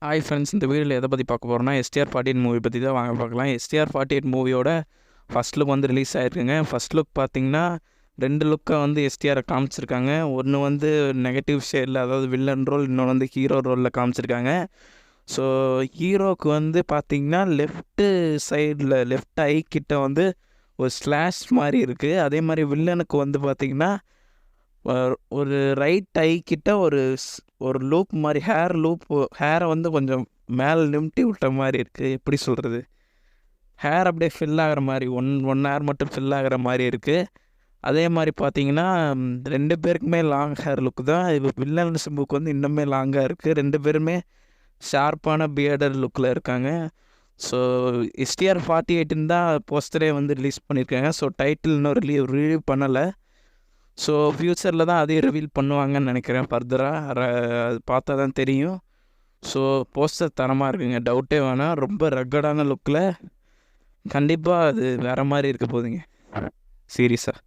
Hi friends, இந்த வீடியோவில் எதை பற்றி பார்க்க போகிறோம்னா எஸ்டிஆர் 48 மூவி பற்றி தான் வாங்க பார்க்கலாம். எஸ்டிஆர் 48 மூவியோட ஃபஸ்ட் லுக் வந்து ரிலீஸ் ஆகிருக்குங்க. ஃபஸ்ட் லுக் பார்த்தீங்கன்னா 2 லுக்கை வந்து எஸ்டிஆரை காமிச்சிருக்காங்க. ஒன்று வந்து நெகட்டிவ் ஷேடில், அதாவது வில்லன் ரோல், இன்னொன்று வந்து ஹீரோ ரோலில் காமிச்சிருக்காங்க. ஸோ ஹீரோவுக்கு வந்து பார்த்திங்கன்னா லெஃப்ட்டு சைடில் லெஃப்ட் ஐ கிட்ட வந்து ஒரு ஸ்லாஷ் மாதிரி இருக்குது. அதே மாதிரி வில்லனுக்கு வந்து பார்த்திங்கன்னா ஒரு ரைட் ஐ கிட்ட ஒரு லூப் மாதிரி ஹேரை வந்து கொஞ்சம் மேலே நிமிட்டி விட்ட மாதிரி இருக்குது. எப்படி சொல்கிறது, ஹேர் அப்படியே ஃபில் ஆகிற மாதிரி ஒன் ஹேர் மட்டும் ஃபில் ஆகிற மாதிரி இருக்குது. அதே மாதிரி பார்த்தீங்கன்னா 2 பேருக்குமே லாங் ஹேர் லுக் தான். இது வில்லன் சிம்புக்கு வந்து இன்னுமே லாங்காக இருக்குது. 2 பேருமே ஷார்ப்பான பியர்டர் லுக்கில் இருக்காங்க. ஸோ எஸ்டிஆர் 48 தான் போஸ்டரே வந்து ரிலீஸ் பண்ணியிருக்காங்க. ஸோ டைட்டில் இன்னும் ரிலீவ் பண்ணலை. ஸோ ஃப்யூச்சரில் தான் அதையும் ரிவீல் பண்ணுவாங்கன்னு நினைக்கிறேன். ஃபர்தராக அது பார்த்தா தான் தெரியும். ஸோ போஸ்டர் தரமாக இருக்குங்க, டவுட்டே வேணாம். ரொம்ப ரக்கடான லுக்கில் கண்டிப்பாக அது வேறு மாதிரி இருக்க போகுதுங்க சீரியஸாக.